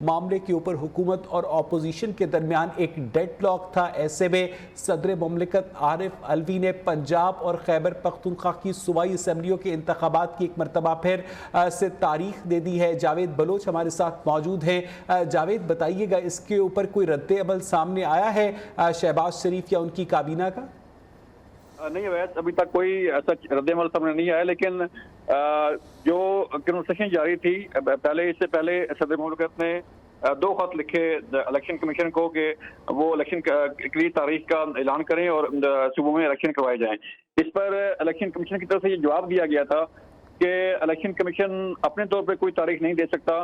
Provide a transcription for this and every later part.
मामले के ऊपर हुकूमत और अपोजिशन के दरमियान एक डेड लॉक था। ऐसे में सदर मुमलिकत आरिफ अलवी ने पंजाब और खैबर पख्तूनख्वा की सूबाई असम्बलियों के इंतखाबात की एक मरतबा फिर से तारीख दे दी है। जावेद बलोच हमारे साथ मौजूद हैं। जावेद, बताइएगा, इसके ऊपर कोई रद्द अमल सामने आया है शहबाज शरीफ या उनकी काबीना का? नहीं वैसे अभी तक कोई ऐसा रद्द-ए-अमल सामने नहीं आया, लेकिन जो कन्वर्सेशन जारी थी इससे पहले सदर मुमलिकत ने 2 खत लिखे इलेक्शन कमीशन को कि वो इलेक्शन की तारीख का ऐलान करें और सूबों में इलेक्शन करवाए जाएं। इस पर इलेक्शन कमीशन की तरफ से ये जवाब दिया गया था कि इलेक्शन कमीशन अपने तौर पे कोई तारीख नहीं दे सकता,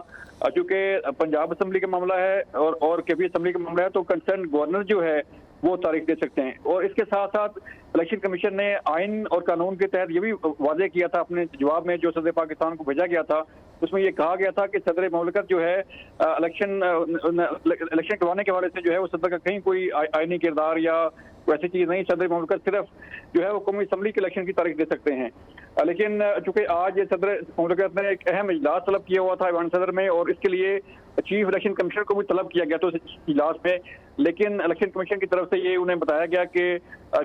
क्योंकि पंजाब असम्बली का मामला है और केपी असम्बली का मामला है, तो कंसर्न गवर्नर जो है वो तारीख दे सकते हैं। और इसके साथ साथ इलेक्शन कमीशन ने आइन और कानून के तहत ये भी वाज़ेह किया था अपने जवाब में जो सदर पाकिस्तान को भेजा गया था, उसमें ये कहा गया था कि सदर मुमलिकत जो है इलेक्शन करवाने के हवाले से जो है वो सदर का कहीं कोई आइनी किरदार या वैसी चीज़ नहीं। सदर मुमलिकत सिर्फ जो है वो कौमी असम्बली के इलेक्शन की तारीख दे सकते हैं। लेकिन चूंकि आज सदर मुमलिकत ने एक अहम इजलास तलब किया हुआ था ईवान सदर में, और इसके लिए चीफ इलेक्शन कमिश्नर को भी तलब किया गया था उस इजलास में, लेकिन इलेक्शन कमीशन की तरफ से ये उन्हें बताया गया कि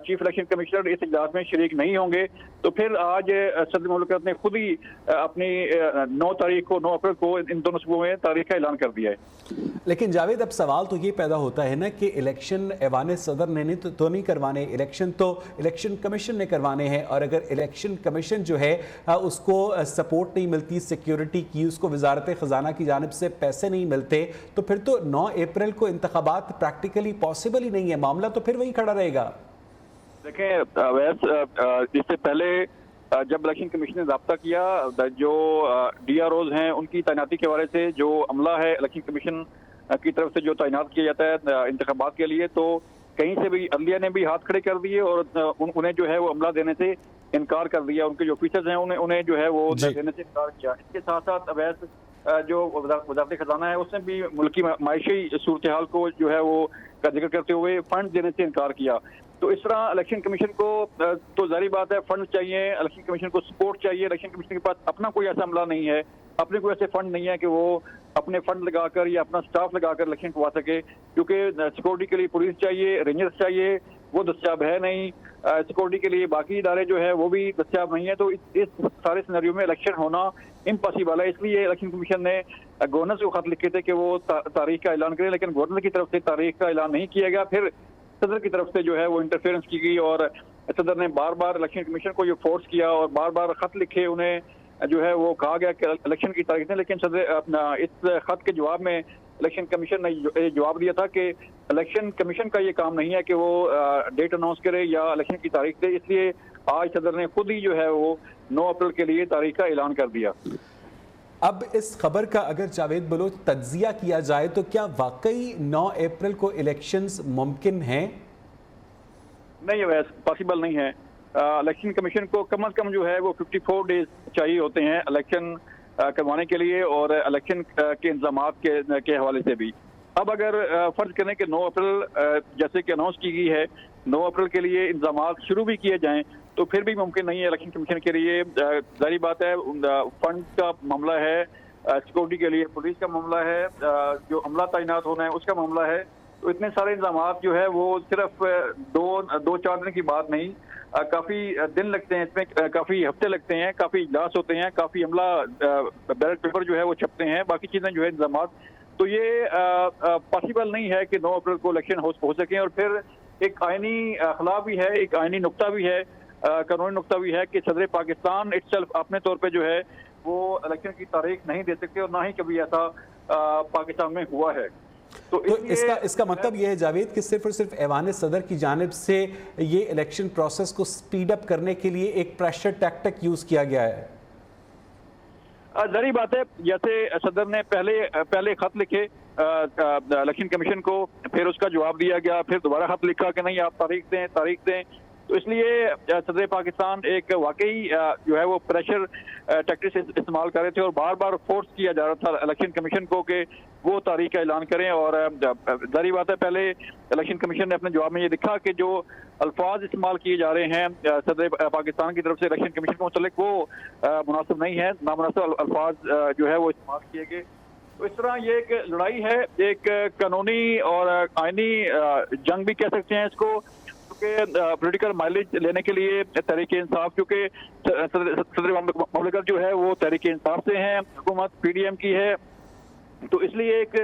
चीफ इलेक्शन कमिश्नर इस इजलास में शरीक नहीं होंगे। तो फिर आज सदर मुमलिकत ने खुद ही अपनी 9 अप्रैल को इन दोनों सूबों में तारीख का ऐलान कर दिया है। लेकिन जावेद, अब सवाल तो ये पैदा होता है ना कि इलेक्शन ऐवान सदर ने तो नहीं करवाने, इलेक्शन तो इलेक्शन कमीशन ने करवाने हैं, और अगर इलेक्शन कमीशन जो है उसको सपोर्ट नहीं मिलती सिक्योरिटी की, उसको वजारत ख़जाना की जानिब से पैसे नहीं मिलते, तो फिर तो 9 अप्रैल को इंतखाबात प्रैक्टिकली पॉसिबल ही नहीं है। मामला तो फिर वहीं खड़ा रहेगा। देखें वैसे इससे पहले जब इलेक्शन कमीशन ने रब्ता किया, जो DROs हैं उनकी तैनाती के हवाले से जो अमला है इलेक्शन कमीशन की तरफ से जो तैनात किया जाता है इंतखाबात के लिए, तो कहीं से भी अदलिया ने भी हाथ खड़े कर दिए और उन्हें जो है वो अमला देने से इनकार कर दिया। उनके जो ऑफिसर्स हैं उन्हें जो है वो देने से इनकार किया। इसके साथ साथ अवैध जो वजारत खजाना है उसने भी मुल्की मायशी सूरत हाल को जो है वो का जिक्र करते हुए फंड देने से इनकार किया। तो इस तरह इलेक्शन कमीशन को तो जारी बात है फंड चाहिए, इलेक्शन कमीशन को सपोर्ट चाहिए। इलेक्शन कमीशन के पास अपना कोई ऐसा अमला नहीं है, अपने कोई ऐसे फंड नहीं है कि वो अपने फंड लगाकर या अपना स्टाफ लगाकर इलेक्शन करवा सके, क्योंकि सिक्योरिटी के लिए पुलिस चाहिए, रेंजर्स चाहिए, वो दस्तियाब है नहीं। सिक्योरिटी के लिए बाकी इदारे जो है वो भी दस्तियाब नहीं है। तो इस सारे सिनेरियो में इलेक्शन होना इम्पॉसिबल है। इसलिए इलेक्शन कमीशन ने गवर्नर को खत लिखे थे कि वो तारीख का ऐलान करें, लेकिन गवर्नर की तरफ से तारीख का ऐलान नहीं किया गया। फिर सदर की तरफ से जो है वो इंटरफेरेंस की गई और सदर ने बार बार इलेक्शन कमीशन को ये फोर्स किया और बार बार खत लिखे, उन्हें जो है वो कहा गया कि इलेक्शन की तारीख ने, लेकिन सदर अपना इस खत के जवाब में इलेक्शन कमीशन ने जवाब दिया था कि इलेक्शन कमीशन का ये काम नहीं है कि वो डेट अनाउंस करे या इलेक्शन की तारीख दे। इसलिए आज सदर ने खुद ही जो है वो 9 अप्रैल के लिए तारीख का ऐलान कर दिया। अब इस खबर का अगर जावेद बलोच तज्जिया किया जाए तो क्या वाकई 9 अप्रैल को इलेक्शंस मुमकिन हैं? नहीं, वैसे पॉसिबल नहीं है। इलेक्शन कमीशन को कम अज कम जो है वो 54 डेज चाहिए होते हैं इलेक्शन करवाने के लिए और इलेक्शन के इंतजामात के हवाले से भी। अब अगर फर्ज करें कि 9 अप्रैल जैसे कि अनाउंस की गई है, 9 अप्रैल के लिए इंतजामात शुरू भी किए जाएं, तो फिर भी मुमकिन नहीं है इलेक्शन कमीशन के लिए। जारी बात है फंड का मामला है, सिक्योरिटी के लिए पुलिस का मामला है, जो अमला तैनात होना है उसका मामला है। तो इतने सारे इंतजामात जो है वो सिर्फ 2-4 दिन की बात नहीं, काफ़ी दिन लगते हैं इसमें, काफ़ी हफ्ते लगते हैं, काफ़ी इजलास होते हैं, काफ़ी अमला बैलेट पेपर जो है वो छपते हैं, बाकी चीज़ें जो है इंतजामात। तो ये पॉसिबल नहीं है कि 9 अप्रैल को इलेक्शन हो सकें। और फिर एक आइनी खिलाफ भी है, एक आइनी नुक्ता भी है, कानूनी नुक्ता भी है कि सदर पाकिस्तान इटसेल्फ अपने तौर पे जो है वो इलेक्शन की तारीख नहीं दे सकते और ना ही कभी ऐसा पाकिस्तान में हुआ है। तो इसका मतलब ये है जावेद कि सिर्फ और सिर्फ ऐवान सदर की जानिब से ये इलेक्शन प्रोसेस को स्पीड अप करने के लिए एक प्रेशर टैक्टिक यूज किया गया है। जारी बात है, जैसे सदर ने पहले खत लिखे इलेक्शन कमीशन को, फिर उसका जवाब दिया गया, फिर दोबारा खत लिखा कि नहीं आप तारीख दें। तो इसलिए सदर पाकिस्तान एक वाकई जो है वो प्रेशर टैक्टिक्स इस्तेमाल कर रहे थे और बार बार फोर्स किया जा रहा था इलेक्शन कमीशन को कि वो तारीख का ऐलान करें। और जारी बात है, पहले इलेक्शन कमीशन ने अपने जवाब में ये लिखा कि जो अल्फाज इस्तेमाल किए जा रहे हैं सदर पाकिस्तान की तरफ से इलेक्शन कमीशन को मुतल्लिक वो मुनासिब नहीं है, नामुनासिब अल्फाज जो है वो इस्तेमाल किए गए। تو اس طرح یہ ایک لڑائی ہے، ایک قانونی اور آئینی جنگ بھی کہہ سکتے ہیں اس کو، کیونکہ پولیٹیکل مائلیج لینے کے لیے تحریک انصاف، کیونکہ صدر مملکت جو ہے وہ تحریک انصاف سے ہیں، حکومت پی ڈی ایم کی ہے، تو اس لیے ایک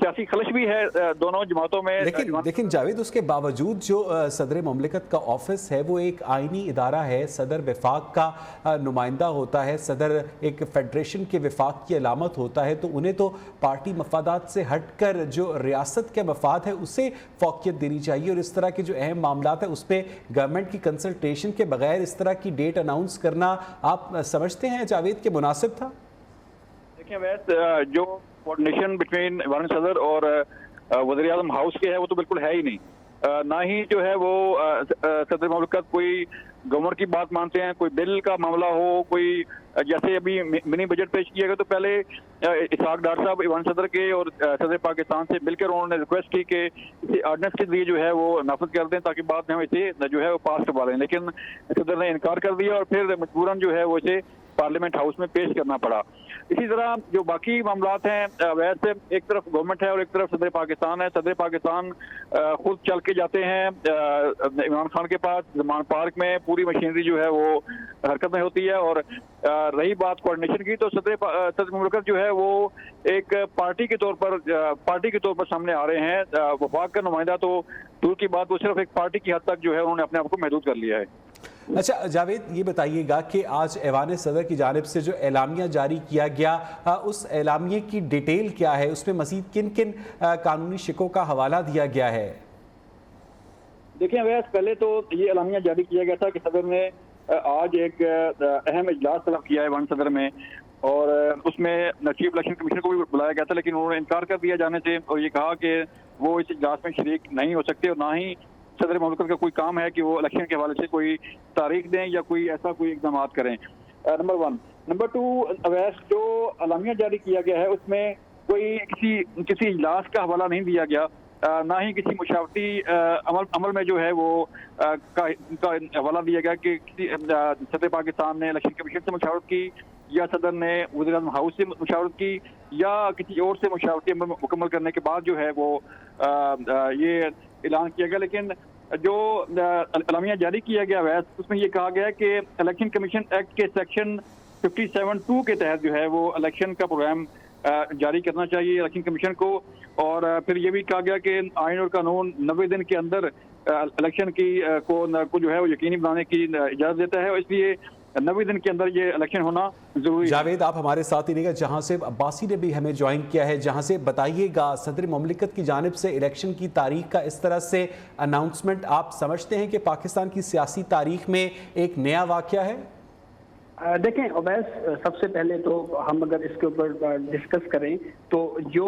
سیاسی خلش بھی ہے دونوں جماعتوں میں۔ لیکن جاوید، اس کے باوجود جو صدر مملکت کا آفس ہے وہ ایک آئینی ادارہ ہے، صدر وفاق کا نمائندہ ہوتا ہے، صدر ایک فیڈریشن کے وفاق کی علامت ہوتا ہے، تو انہیں تو پارٹی مفادات سے ہٹ کر جو ریاست کے مفاد ہے اسے فوقیت دینی چاہیے، اور اس طرح کے جو اہم معاملات ہیں اس پہ گورنمنٹ کی کنسلٹیشن کے بغیر اس طرح کی ڈیٹ اناؤنس کرنا آپ سمجھتے ہیں جاوید کہ مناسب تھا؟ دیکھیں ویس، جو کوارڈینیشن بٹوین ایوان صدر اور وزیر اعظم ہاؤس کے ہے وہ تو بالکل ہے ہی نہیں، نہ ہی جو ہے وہ صدر مملکت کوئی گورنر کی بات مانتے ہیں، کوئی بل کا معاملہ ہو، کوئی جیسے ابھی منی بجٹ پیش کیا گیا تو پہلے اسحاق ڈار صاحب ایوان صدر کے اور صدر پاکستان سے مل کر انہوں نے ریکویسٹ کی کہ اسے آرڈیننس کے ذریعے جو ہے وہ نافذ کر دیں تاکہ بعد میں ہم اسے جو ہے وہ پاس کروا لیں، لیکن صدر نے انکار کر دیا اور پھر مجبوراً جو ہے وہ اسے پارلیمنٹ ہاؤس میں پیش کرنا پڑا۔ اسی طرح جو باقی معاملات ہیں، ویسے ایک طرف گورنمنٹ ہے اور ایک طرف صدر پاکستان ہے، صدر پاکستان خود چل کے جاتے ہیں عمران خان کے پاس زمان پارک میں، پوری مشینری جو ہے وہ حرکت میں ہوتی ہے، اور رہی بات کوارڈینیشن کی تو صدر مملکت جو ہے وہ ایک پارٹی کے طور پر سامنے آ رہے ہیں، وفاق کا نمائندہ تو دور کی بات، وہ صرف ایک پارٹی کی حد تک جو ہے انہوں نے اپنے آپ کو محدود کر لیا ہے۔ اچھا جاوید، یہ بتائیے گا کہ آج ایوان صدر کی جانب سے جو اعلامیہ جاری کیا گیا، اس اعلامیے کی ڈیٹیل کیا ہے؟ اس میں مزید کن کن قانونی شکوں کا حوالہ دیا گیا ہے؟ دیکھیں ویس، پہلے تو یہ اعلامیہ جاری کیا گیا تھا کہ صدر نے آج ایک اہم اجلاس طلب کیا ہے ایوان صدر میں، اور اس میں چیف الیکشن کمیشن کو بھی بلایا گیا تھا، لیکن انہوں نے انکار کر دیا جانے سے، اور یہ کہا کہ وہ اس اجلاس میں شریک نہیں ہو سکتے، اور نہ ہی صدر مملکت کا کوئی کام ہے کہ وہ الیکشن کے حوالے سے کوئی تاریخ دیں یا کوئی ایسا کوئی اقدامات کریں، نمبر 1۔ نمبر 2، اویس جو اعلامیہ جاری کیا گیا ہے اس میں کوئی کسی اجلاس کا حوالہ نہیں دیا گیا، نہ ہی کسی مشاورتی عمل میں جو ہے وہ کا حوالہ دیا گیا کہ کسی صدر پاکستان نے الیکشن کمیشن سے مشاورت کی، یا صدر نے وزیر اعظم ہاؤس سے مشاورت کی، یا کسی اور سے مشاورتی عمل مکمل کرنے کے بعد جو ہے وہ یہ اعلان کیا گیا۔ لیکن جو اعلامیہ جاری کیا گیا ہے اس میں یہ کہا گیا کہ الیکشن کمیشن ایکٹ کے سیکشن 57(2) کے تحت جو ہے وہ الیکشن کا پروگرام جاری کرنا چاہیے الیکشن کمیشن کو، اور پھر یہ بھی کہا گیا کہ آئین اور قانون 90 دن کے اندر الیکشن کو جو ہے وہ یقینی بنانے کی اجازت دیتا ہے، اور اس لیے 90 دن کے اندر یہ الیکشن ہونا ضروری ہے۔ جاوید، آپ ہمارے ساتھ ہی رہے گا، جہاں سے عباسی نے بھی ہمیں جوائن کیا ہے، جہاں سے بتائیے گا صدر مملکت کی جانب سے الیکشن کی تاریخ کا اس طرح سے اناؤنسمنٹ آپ سمجھتے ہیں کہ پاکستان کی سیاسی تاریخ میں ایک نیا واقعہ ہے؟ دیکھیں اویس، سب سے پہلے تو ہم اگر اس کے اوپر ڈسکس کریں تو جو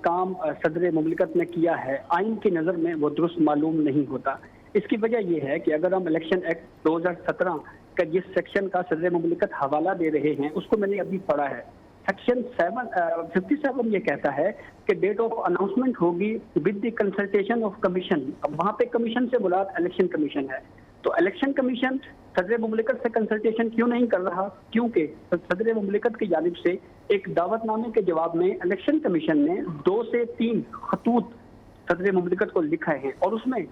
کام صدر مملکت نے کیا ہے آئین کی نظر میں وہ درست معلوم نہیں ہوتا۔ اس کی وجہ یہ ہے کہ اگر ہم الیکشن ایکٹ 2017 کا جس سیکشن کا صدر مملکت حوالہ دے رہے ہیں اس کو میں نے ابھی پڑھا ہے، سیکشن 57 یہ کہتا ہے کہ ڈیٹ آف اناؤنسمنٹ ہوگی with the consultation of commission. اب وہاں پہ کمیشن سے مراد الیکشن کمیشن ہے، تو الیکشن کمیشن صدر مملکت سے کنسلٹیشن کیوں نہیں کر رہا؟ کیونکہ صدر مملکت کی جانب سے ایک دعوت نامے کے جواب میں الیکشن کمیشن نے 2 سے 3 خطوط صدر مملکت کو لکھا ہے، اور اس میں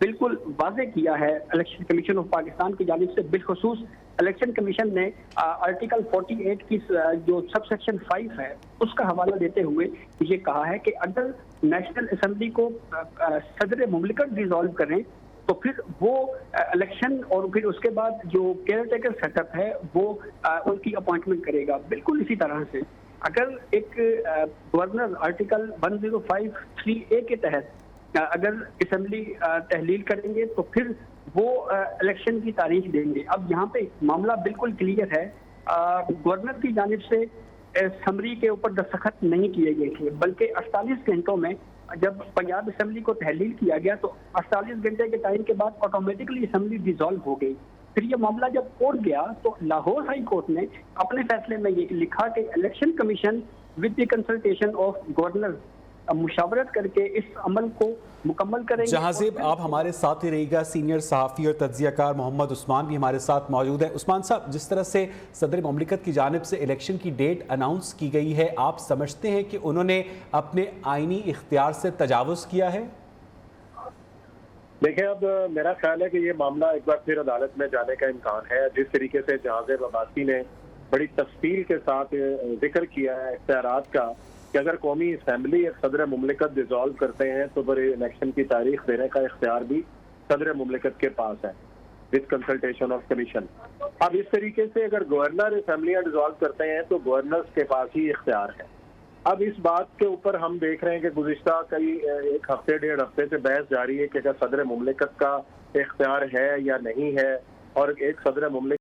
بالکل واضح کیا ہے الیکشن کمیشن آف پاکستان کی جانب سے، بالخصوص الیکشن کمیشن نے آرٹیکل 48 کی جو سب سیکشن 5 ہے اس کا حوالہ دیتے ہوئے یہ کہا ہے کہ اگر نیشنل اسمبلی کو صدر مملکت ڈیزالو کریں تو پھر وہ الیکشن اور پھر اس کے بعد جو کیئر ٹیکر سیٹ اپ ہے وہ ان کی اپوائنٹمنٹ کرے گا۔ بالکل اسی طرح سے اگر ایک گورنر آرٹیکل 1053A کے تحت اگر اسمبلی تحلیل کریں گے تو پھر وہ الیکشن کی تاریخ دیں گے۔ اب یہاں پہ معاملہ بالکل کلیئر ہے، گورنر کی جانب سے سمری کے اوپر دستخط نہیں کیے گئے تھے، بلکہ 48 گھنٹوں میں جب پنجاب اسمبلی کو تحلیل کیا گیا تو 48 گھنٹے کے ٹائم کے بعد آٹومیٹکلی اسمبلی ڈیزالو ہو گئی۔ پھر یہ معاملہ جب کورٹ گیا تو لاہور ہائی کورٹ نے اپنے فیصلے میں یہ لکھا کہ election commission with the consultation of governor मुशावरत करके इस अमल को मुकम्मल करेंगे। जहां ज़ेब, आप हमारे साथ ही रहिएगा। सीनियर सहाफ़ी और तज्ज़ियाकार मोहम्मद उस्मान भी हमारे साथ मौजूद है। उस्मान साहब, जिस तरह से सदर मुमलिकत की जानिब से इलेक्शन की डेट अनाउंस की गई है, आप समझते हैं कि उन्होंने अपने आइनी इख्तियार से तजावुज़ किया है? देखिए, अब मेरा ख्याल है कि ये मामला एक बार फिर अदालत में जाने का इम्कान है। जिस तरीके से जहां ज़ेब अब्बासी ने बड़ी तफसील के साथ जिक्र किया है इख्तियारात का कि अगर कौमी असम्बली एक सदर मुमलिकत डिसॉल्व करते हैं तो फिर इलेक्शन की तारीख देने का इख्तियार भी सदर मुमलिकत के पास है विद कंसल्टेशन ऑफ कमीशन। अब इस तरीके से अगर गवर्नर असम्बलियाँ डिसॉल्व करते हैं तो गवर्नर्स के पास ही इख्तियार है। अब इस बात के ऊपर हम देख रहे हैं कि गुज़िश्ता कई एक हफ्ते डेढ़ हफ्ते से बहस जारी है कि अगर सदर मुमलिकत का इख्तियार है या नहीं है, और एक सदर मुमलिकत